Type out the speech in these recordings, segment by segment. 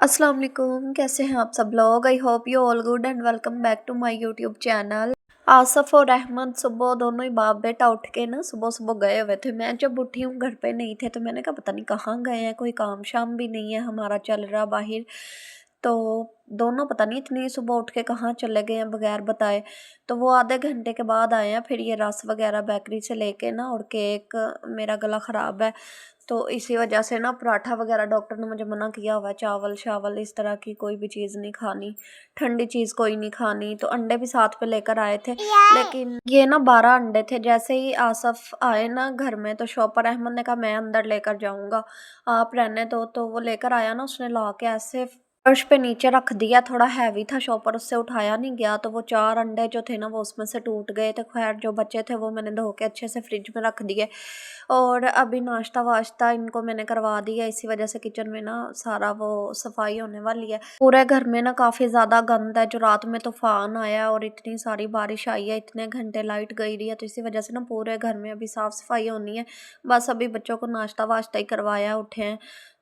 अस्सलाम वालेकुम, कैसे हैं आप सब लोग। I hope you all good and welcome back to my YouTube channel. Asaf और अहमद सुबह दोनों ही बाप बेटा उठ के ना सुबह सुबह गए हुए थे। मैं जब उठी हूँ घर पे नहीं थे, तो मैंने कहा पता नहीं कहाँ गए हैं, कोई काम शाम भी नहीं है हमारा चल रहा बाहर। तो दोनों पता नहीं इतनी सुबह उठ के कहाँ चले गए हैं बगैर बताए। तो वो आधे घंटे के बाद आए हैं। फिर ये रस वगैरह बेकरी से लेके ना, और केक, मेरा गला ख़राब है तो इसी वजह से ना पराठा वगैरह डॉक्टर ने मुझे मना किया हुआ है। चावल शावल इस तरह की कोई भी चीज़ नहीं खानी, ठंडी चीज़ कोई नहीं खानी। तो अंडे भी साथ पे लेकर आए थे, लेकिन ये ना 12 अंडे थे। जैसे ही आसफ़ आए ना घर में, तो शॉपर अहमद ने कहा मैं अंदर लेकर जाऊँगा, आप रहने दो। तो वो लेकर आया ना, उसने ला के ऐसे फर्श पे नीचे रख दिया। थोड़ा हैवी था शॉपर, उससे उठाया नहीं गया। तो वो 4 अंडे जो थे ना वो उसमें से टूट गए थे। खैर जो बचे थे वो मैंने धो के अच्छे से फ्रिज में रख दिए। और अभी नाश्ता वाश्ता इनको मैंने करवा दिया। इसी वजह से किचन में ना सारा वो सफाई होने वाली है। पूरे घर में ना काफ़ी ज़्यादा गंद है। जो रात में तूफान आया और इतनी सारी बारिश आई है, इतने घंटे लाइट गई रही है, तो इसी वजह से ना पूरे घर में अभी साफ़ सफाई होनी है। बस अभी बच्चों को नाश्ता वाश्ता ही करवाया, उठे हैं।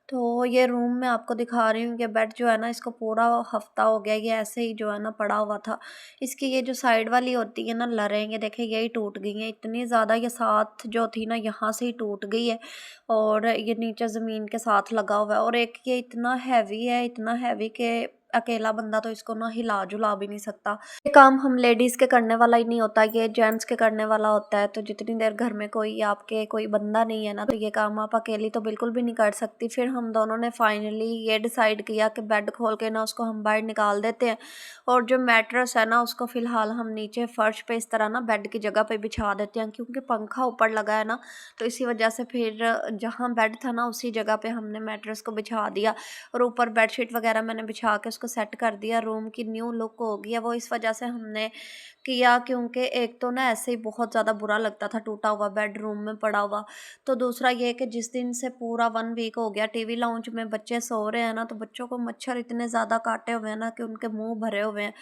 तो ये रूम मैं आपको दिखा रही हूँ। ये बेड जो है ना, इसको पूरा हफ्ता हो गया ये ऐसे ही जो है ना पड़ा हुआ था। इसकी ये जो साइड वाली होती है ना लरें, ये देखिए यही टूट गई हैं इतनी ज़्यादा। ये साथ जो थी ना यहाँ से ही टूट गई है, और ये नीचे ज़मीन के साथ लगा हुआ है। और एक ये इतना हैवी है, इतना हैवी कि अकेला बंदा तो इसको ना हिला जुला भी नहीं सकता। ये काम हम लेडीज़ के करने वाला ही नहीं होता, ये जेंट्स के करने वाला होता है। तो जितनी देर घर में कोई आपके कोई बंदा नहीं है ना, तो ये काम आप अकेली तो बिल्कुल भी नहीं कर सकती। फिर हम दोनों ने फाइनली ये डिसाइड किया कि बेड खोल के ना उसको हम बाहर निकाल देते हैं, और जो मैट्रेस है ना उसको फ़िलहाल हम नीचे फ़र्श पे इस तरह ना बेड की जगह पे बिछा देते हैं। क्योंकि पंखा ऊपर लगा है ना, तो इसी वजह से फिर जहाँ बेड था ना उसी जगह पे हमने मैट्रेस को बिछा दिया, और ऊपर बेडशीट वगैरह मैंने बिछा के उसको सेट कर दिया। रूम की न्यू लुक होगी है वो इस वजह से हमने किया, क्योंकि एक तो ना ऐसे ही बहुत ज़्यादा बुरा लगता था टूटा हुआ बेड रूम में पड़ा हुआ। तो दूसरा ये कि जिस दिन से पूरा 1 वीक हो गया टीवी लाउंज में बच्चे सो रहे हैं ना, तो बच्चों को मच्छर इतने ज़्यादा काटे हुए हैं ना कि उनके मुंह भरे हुए हैं।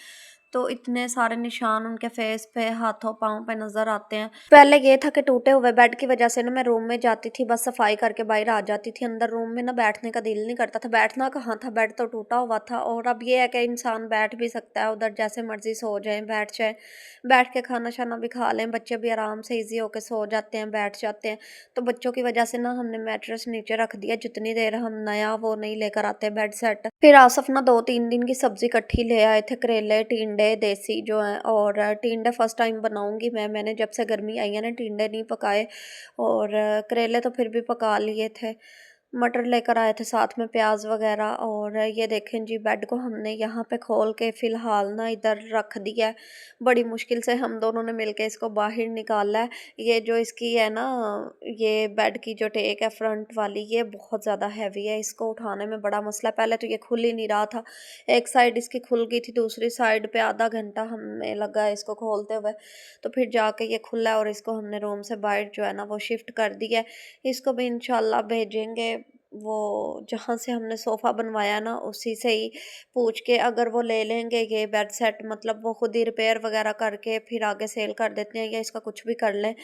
तो इतने सारे निशान उनके फेस पे, हाथों पाँव पे नज़र आते हैं। पहले ये था कि टूटे हुए बेड की वजह से ना मैं रूम में जाती थी, बस सफाई करके बाहर आ जाती थी। अंदर रूम में ना बैठने का दिल नहीं करता था। बैठना कहाँ था, बेड तो टूटा हुआ था। और अब ये है कि इंसान बैठ भी सकता है उधर, जैसे मर्जी सो जाए बैठ जाए, बैठ के खाना शाना भी खा लें। बच्चे भी आराम से ईजी होके सो जाते हैं, बैठ जाते हैं। तो बच्चों की वजह से ना हमने मैट्रेस नीचे रख दिया, जितनी देर हम नया वो नहीं लेकर आते बेड सेट। फिर आसफ ना 2-3 दिन की सब्जी इकट्ठी ले आए थे, करेले टिंडे देसी जो हैं। और टिंडे फर्स्ट टाइम बनाऊंगी मैंने जब से गर्मी आई है ना टिंडे नहीं पकाए। और करेले तो फिर भी पका लिए थे। मटर लेकर आए थे साथ में, प्याज वगैरह। और ये देखें जी, बेड को हमने यहाँ पे खोल के फ़िलहाल ना इधर रख दिया है। बड़ी मुश्किल से हम दोनों ने मिलके इसको बाहर निकाला है। ये जो इसकी है ना, ये बेड की जो टेक है फ्रंट वाली, ये बहुत ज़्यादा हैवी है, इसको उठाने में बड़ा मसला है। पहले तो ये खुल ही नहीं रहा था, एक साइड इसकी खुल गई थी, दूसरी साइड पे आधा घंटा हमें लगा है इसको खोलते हुए। तो फिर जाके ये खुला है, और इसको हमने रूम से बाहर जो है ना वो शिफ्ट कर दिया है। इसको भी इंशाल्लाह भेजेंगे वो जहाँ से हमने सोफ़ा बनवाया ना उसी से ही पूछ के। अगर वो ले लेंगे ये बेड सेट, मतलब वो खुद ही रिपेयर वगैरह करके फिर आगे सेल कर देते हैं, या इसका कुछ भी कर लें।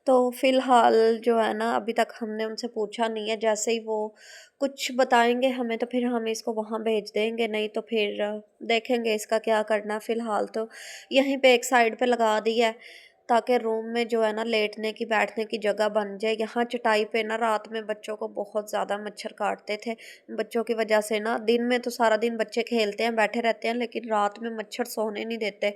तो फ़िलहाल जो है ना अभी तक हमने उनसे पूछा नहीं है। जैसे ही वो कुछ बताएंगे हमें तो फिर हम इसको वहाँ भेज देंगे, नहीं तो फिर देखेंगे इसका क्या करना है। फ़िलहाल तो यहीं पे एक साइड पे लगा दिया है, ताकि रूम में जो है ना लेटने की बैठने की जगह बन जाए। यहाँ चटाई पे ना रात में बच्चों को बहुत ज़्यादा मच्छर काटते थे। बच्चों की वजह से ना दिन में तो सारा दिन बच्चे खेलते हैं बैठे रहते हैं, लेकिन रात में मच्छर सोने नहीं देते।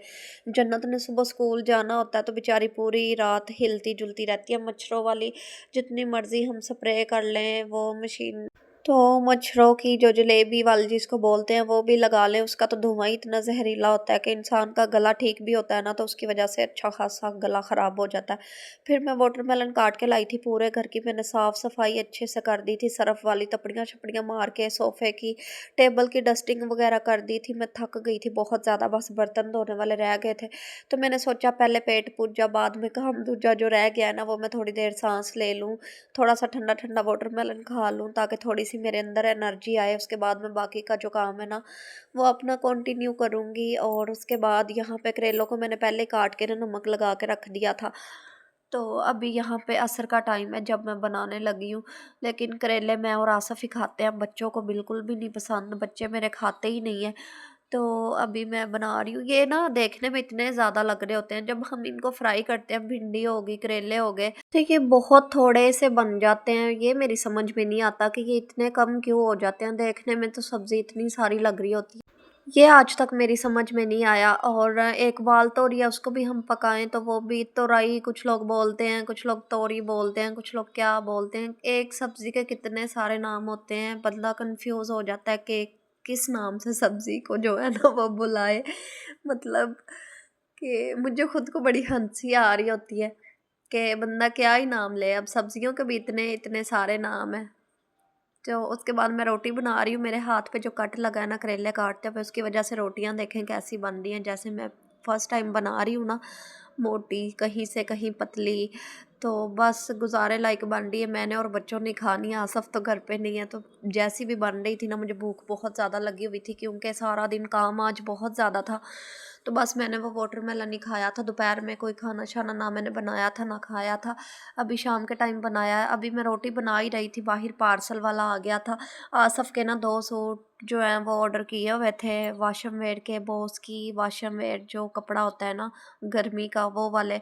जन्नत ने सुबह स्कूल जाना होता है तो बेचारी पूरी रात हिलती जुलती रहती है मच्छरों वाली। जितनी मर्जी हम स्प्रे कर लें वो मशीन, तो मच्छरों की जो जलेबी वाली जिसको बोलते हैं वो भी लगा लें, उसका तो धुआं ही इतना जहरीला होता है कि इंसान का गला ठीक भी होता है ना तो उसकी वजह से अच्छा खासा गला ख़राब हो जाता है। फिर मैं वाटरमेलन काट के लाई थी, पूरे घर की मैंने साफ़ सफाई अच्छे से कर दी थी, सरफ वाली तपड़ियाँ छपड़ियाँ मार के सोफ़े की टेबल की डस्टिंग वगैरह कर दी थी। मैं थक गई थी बहुत ज़्यादा, बस बर्तन धोने वाले रह गए थे। तो मैंने सोचा पहले पेट पूजा बाद में काम दूजा जो रह गया ना वो मैं थोड़ी देर सांस ले लूँ, थोड़ा सा ठंडा ठंडा वाटरमेलन खा लूँ, ताकि थोड़ी सी मेरे अंदर एनर्जी आए। उसके बाद में बाकी का जो काम है ना वो अपना कंटिन्यू करूँगी। और उसके बाद यहाँ पे करेलों को मैंने पहले काट के ना नमक लगा के रख दिया था। तो अभी यहाँ पे असर का टाइम है जब मैं बनाने लगी हूँ, लेकिन करेले मैं और आसफ़ ही खाते हैं, बच्चों को बिल्कुल भी नहीं पसंद, बच्चे मेरे खाते ही नहीं हैं। तो अभी मैं बना रही हूँ, ये ना देखने में इतने ज़्यादा लग रहे होते हैं, जब हम इनको फ्राई करते हैं, भिंडी हो गई, करेले हो गए, तो ये बहुत थोड़े से बन जाते हैं। ये मेरी समझ में नहीं आता कि ये इतने कम क्यों हो जाते हैं, देखने में तो सब्ज़ी इतनी सारी लग रही होती है। ये आज तक मेरी समझ में नहीं आया। और एक वाल तोरी है, उसको भी हम पकाएँ तो वो भी तोरई कुछ लोग बोलते हैं, कुछ लोग तोरी बोलते हैं, कुछ लोग क्या बोलते हैं। एक सब्ज़ी के कितने सारे नाम होते हैं, बंदा कन्फ्यूज़ हो जाता है कि किस नाम से सब्ज़ी को जो है ना वो बुलाए। मतलब कि मुझे खुद को बड़ी हँसी आ रही होती है कि बंदा क्या ही नाम ले, अब सब्ज़ियों के भी इतने सारे नाम हैं। तो उसके बाद मैं रोटी बना रही हूँ, मेरे हाथ पे जो कट लगा है ना करेले काटते हुए, उसकी वजह से रोटियां देखें कैसी बन रही हैं, जैसे मैं फर्स्ट टाइम बना रही हूँ ना, मोटी कहीं से कहीं पतली। तो बस गुजारे लायक बन रही है, मैंने और बच्चों ने खानी है, आसफ तो घर पे नहीं है। तो जैसी भी बन रही थी ना, मुझे भूख बहुत ज़्यादा लगी हुई थी क्योंकि सारा दिन काम आज बहुत ज़्यादा था। तो बस मैंने वो वाटरमेलन ही खाया था, दोपहर में कोई खाना शाना ना मैंने बनाया था ना खाया था। अभी शाम के टाइम बनाया है। अभी मैं रोटी बना ही रही थी, बाहर पार्सल वाला आ गया था। आसफ़ के ना 2 सूट जो हैं वो ऑर्डर किए हुए थे, वाशम वेयर के, बॉस की वाशम वेयर जो कपड़ा होता है ना गर्मी का, वो वाले।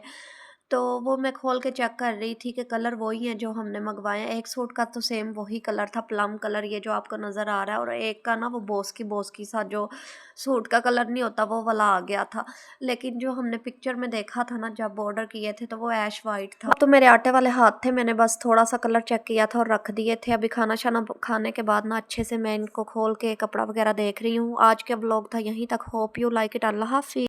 तो वो मैं खोल के चेक कर रही थी कि कलर वही हैं जो हमने मँगवाए हैं। एक सूट का तो सेम वही कलर था, प्लम कलर ये जो आपको नज़र आ रहा है, और एक का ना वो बॉस की सा जो सूट का कलर नहीं होता वो वाला आ गया था। लेकिन जो हमने पिक्चर में देखा था ना जब ऑर्डर किए थे, तो वो ऐश वाइट था। तो मेरे आटे वाले हाथ थे, मैंने बस थोड़ा सा कलर चेक किया था और रख दिए थे। अभी खाना शाना खाने के बाद ना अच्छे से मैं इनको खोल के कपड़ा वगैरह देख रही हूँ। आज का व्लॉग था यहीं तक। Hope you like it. अल्लाह हाफिज़।